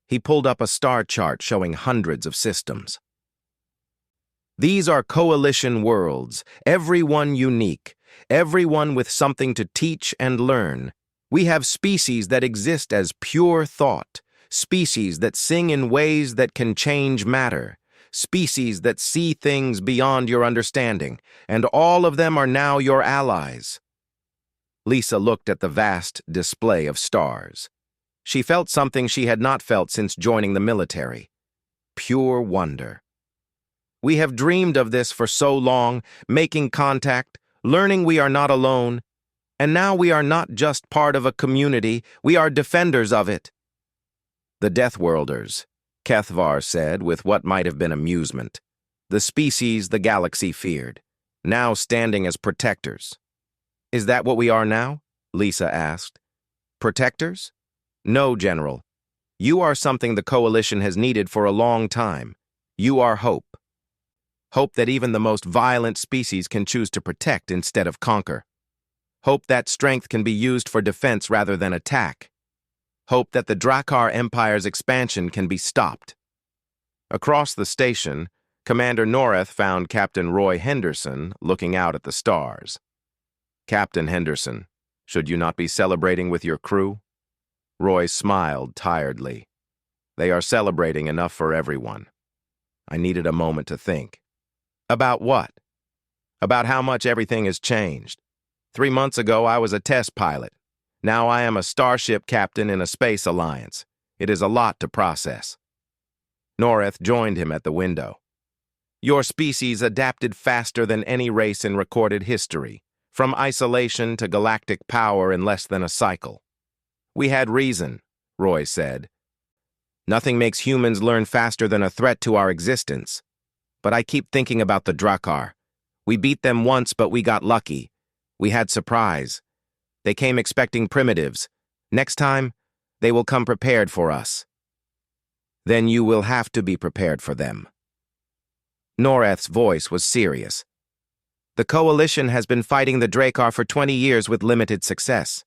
He pulled up a star chart showing hundreds of systems. These are Coalition worlds, everyone unique, everyone with something to teach and learn. We have species that exist as pure thought, species that sing in ways that can change matter, species that see things beyond your understanding, and all of them are now your allies. Lisa looked at the vast display of stars. She felt something she had not felt since joining the military. Pure wonder. We have dreamed of this for so long, making contact, learning we are not alone, and now we are not just part of a community, we are defenders of it. The Deathworlders, Kethvar said with what might have been amusement. The species the galaxy feared, now standing as protectors. Is that what we are now? Lisa asked. Protectors? No, General. You are something the Coalition has needed for a long time. You are hope. Hope that even the most violent species can choose to protect instead of conquer. Hope that strength can be used for defense rather than attack. Hope that the Drakkar Empire's expansion can be stopped. Across the station, Commander Noreth found Captain Roy Henderson looking out at the stars. Captain Henderson, should you not be celebrating with your crew? Roy smiled tiredly. They are celebrating enough for everyone. I needed a moment to think. About what? About how much everything has changed. 3 months ago, I was a test pilot. Now I am a starship captain in a space alliance. It is a lot to process. Noreth joined him at the window. Your species adapted faster than any race in recorded history, from isolation to galactic power in less than a cycle. We had reason, Roy said. Nothing makes humans learn faster than a threat to our existence. But I keep thinking about the Drakkar. We beat them once, but we got lucky. We had surprise. They came expecting primitives. Next time, they will come prepared for us. Then you will have to be prepared for them. Noreth's voice was serious. The Coalition has been fighting the Drakkar for 20 years with limited success.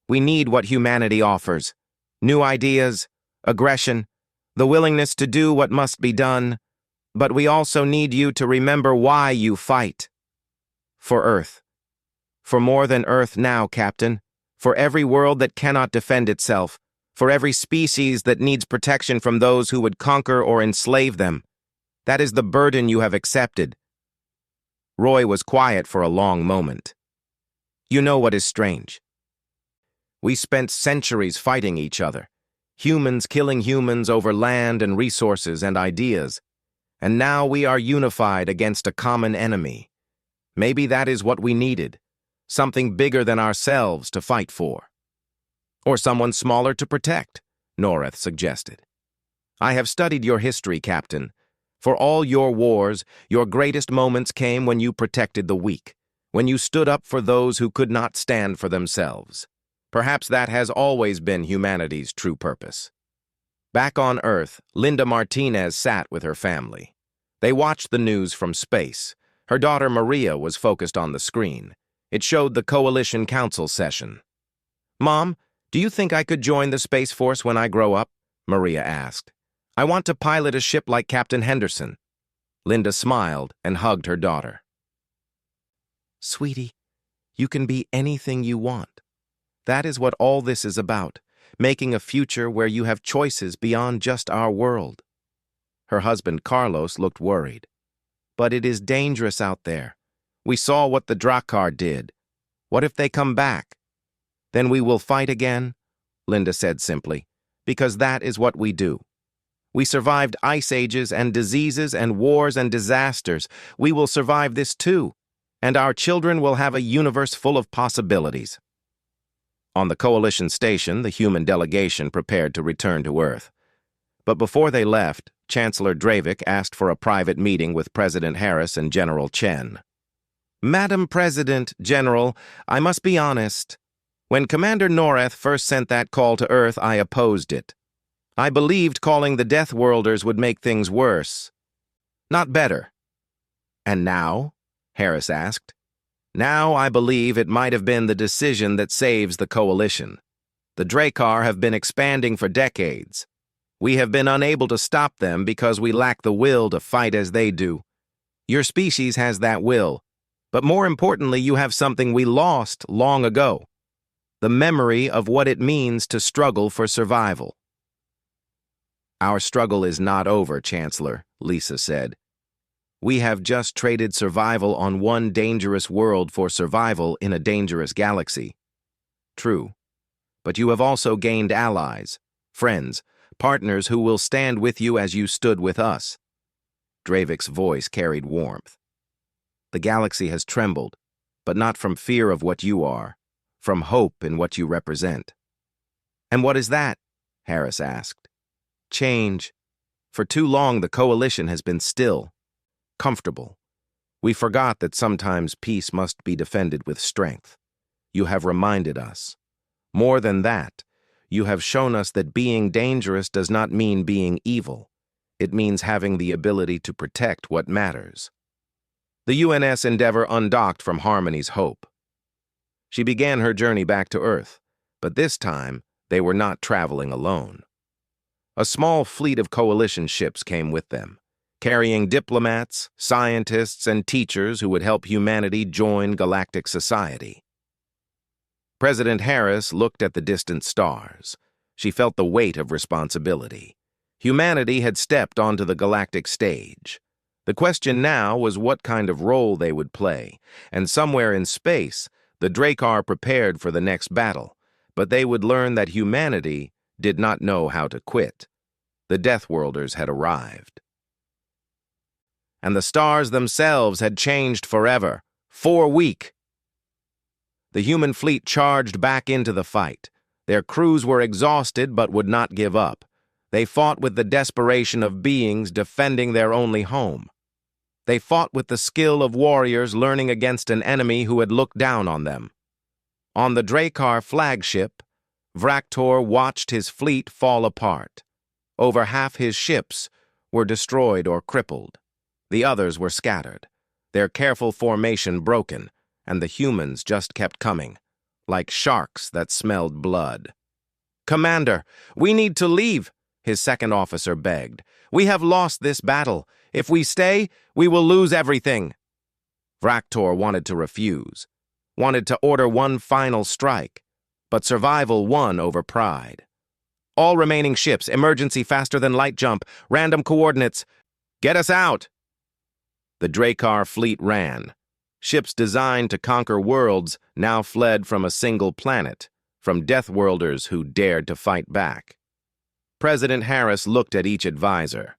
We need what humanity offers. New ideas, aggression, the willingness to do what must be done. But we also need you to remember why you fight. For Earth. For more than Earth now, Captain. For every world that cannot defend itself. For every species that needs protection from those who would conquer or enslave them. That is the burden you have accepted. Roy was quiet for a long moment. You know what is strange? We spent centuries fighting each other. Humans killing humans over land and resources and ideas. And now we are unified against a common enemy. Maybe that is what we needed. Something bigger than ourselves to fight for. Or someone smaller to protect, Noreth suggested. I have studied your history, Captain. For all your wars, your greatest moments came when you protected the weak, when you stood up for those who could not stand for themselves. Perhaps that has always been humanity's true purpose. Back on Earth, Linda Martinez sat with her family. They watched the news from space. Her daughter Maria was focused on the screen. It showed the Coalition Council session. "Mom, do you think I could join the Space Force when I grow up?" Maria asked. "I want to pilot a ship like Captain Henderson." Linda smiled and hugged her daughter. "Sweetie, you can be anything you want. That is what all this is about, making a future where you have choices beyond just our world." Her husband Carlos looked worried. "But it is dangerous out there. We saw what the Drakkar did. What if they come back?" "Then we will fight again," Linda said simply, "because that is what we do. We survived ice ages and diseases and wars and disasters. We will survive this too, and our children will have a universe full of possibilities." On the Coalition station, the human delegation prepared to return to Earth. But before they left, Chancellor Dravik asked for a private meeting with President Harris and General Chen. "Madam President, General, I must be honest. When Commander Noreth first sent that call to Earth, I opposed it. I believed calling the Deathworlders would make things worse, not better." "And now?" Harris asked. "Now I believe it might have been the decision that saves the Coalition. The Drakkar have been expanding for decades. We have been unable to stop them because we lack the will to fight as they do. Your species has that will, but more importantly, you have something we lost long ago: the memory of what it means to struggle for survival." "Our struggle is not over, Chancellor," Lisa said. "We have just traded survival on one dangerous world for survival in a dangerous galaxy." "True, but you have also gained allies, friends, partners who will stand with you as you stood with us." Dravik's voice carried warmth. "The galaxy has trembled, but not from fear of what you are, from hope in what you represent." "And what is that?" Harris asked. "Change. For too long, the Coalition has been still, comfortable. We forgot that sometimes peace must be defended with strength. You have reminded us. More than that, you have shown us that being dangerous does not mean being evil. It means having the ability to protect what matters." The UNS Endeavour undocked from Harmony's Hope. She began her journey back to Earth, but this time they were not traveling alone. A small fleet of Coalition ships came with them, carrying diplomats, scientists, and teachers who would help humanity join galactic society. President Harris looked at the distant stars. She felt the weight of responsibility. Humanity had stepped onto the galactic stage. The question now was what kind of role they would play, and somewhere in space, the Drakkar prepared for the next battle, but they would learn that humanity did not know how to quit. The Deathworlders had arrived. And the stars themselves had changed forever, for a week. The human fleet charged back into the fight. Their crews were exhausted but would not give up. They fought with the desperation of beings defending their only home. They fought with the skill of warriors learning against an enemy who had looked down on them. On the Drakkar flagship, Vraktor watched his fleet fall apart. Over half his ships were destroyed or crippled. The others were scattered, their careful formation broken, and the humans just kept coming, like sharks that smelled blood. "Commander, we need to leave," his second officer begged. "We have lost this battle. If we stay, we will lose everything." Vraktor wanted to refuse, wanted to order one final strike, but survival won over pride. "All remaining ships, emergency faster than light jump, random coordinates. Get us out!" The Drakkar fleet ran. Ships designed to conquer worlds now fled from a single planet, from Deathworlders who dared to fight back. President Harris looked at each advisor.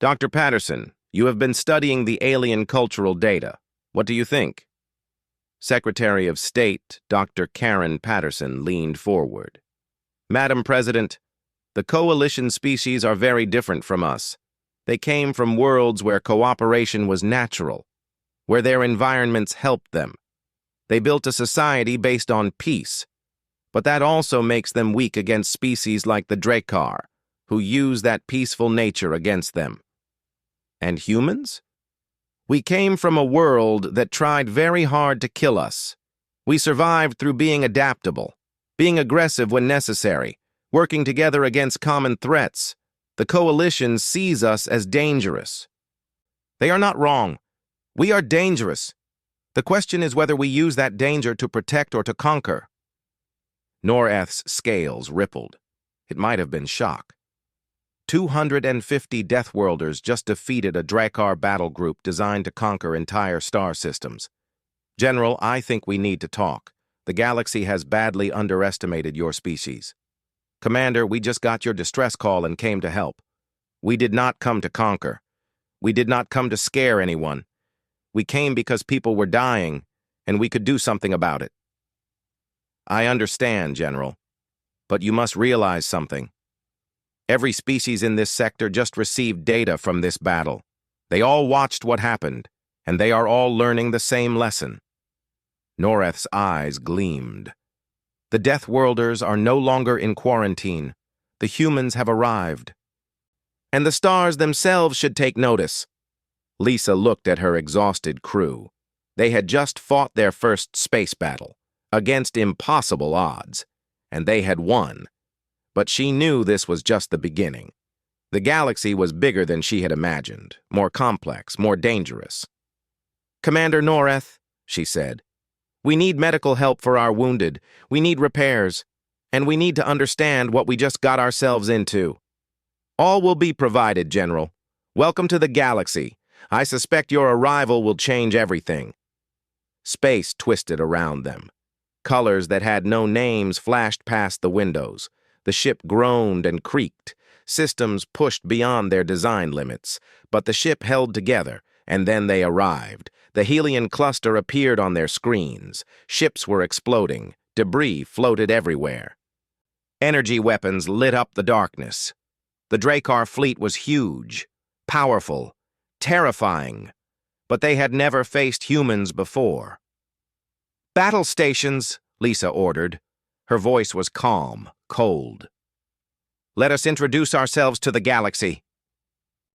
"Dr. Patterson, you have been studying the alien cultural data. What do you think?" Secretary of State, Dr. Karen Patterson, leaned forward. "Madam President, the Coalition species are very different from us. They came from worlds where cooperation was natural, where their environments helped them. They built a society based on peace, but that also makes them weak against species like the Drakkar, who use that peaceful nature against them. And humans? We came from a world that tried very hard to kill us. We survived through being adaptable, being aggressive when necessary, working together against common threats. The coalition sees us as dangerous. They are not wrong. We are dangerous. The question is whether we use that danger to protect or to conquer. Noreth's scales rippled. It might have been shock. 250 Deathworlders just defeated a Drakkar battle group designed to conquer entire star systems. General, I think we need to talk. The galaxy has badly underestimated your species. Commander, we just got your distress call and came to help. We did not come to conquer. We did not come to scare anyone. We came because people were dying, and we could do something about it. I understand, General, but you must realize something. Every species in this sector just received data from this battle. They all watched what happened, and they are all learning the same lesson. Noreth's eyes gleamed. The Deathworlders are no longer in quarantine. The humans have arrived. And the stars themselves should take notice. Lisa looked at her exhausted crew. They had just fought their first space battle, against impossible odds, and they had won. But she knew this was just the beginning. The galaxy was bigger than she had imagined, more complex, more dangerous. Commander Noreth, she said, we need medical help for our wounded. We need repairs, and we need to understand what we just got ourselves into. All will be provided, General. Welcome to the galaxy. I suspect your arrival will change everything. Space twisted around them. Colors that had no names flashed past the windows. The ship groaned and creaked. Systems pushed beyond their design limits. But the ship held together, and then they arrived. The Helion cluster appeared on their screens. Ships were exploding. Debris floated everywhere. Energy weapons lit up the darkness. The Drakkar fleet was huge, powerful, terrifying, but they had never faced humans before. Battle stations, Lisa ordered. Her voice was calm, cold. Let us introduce ourselves to the galaxy.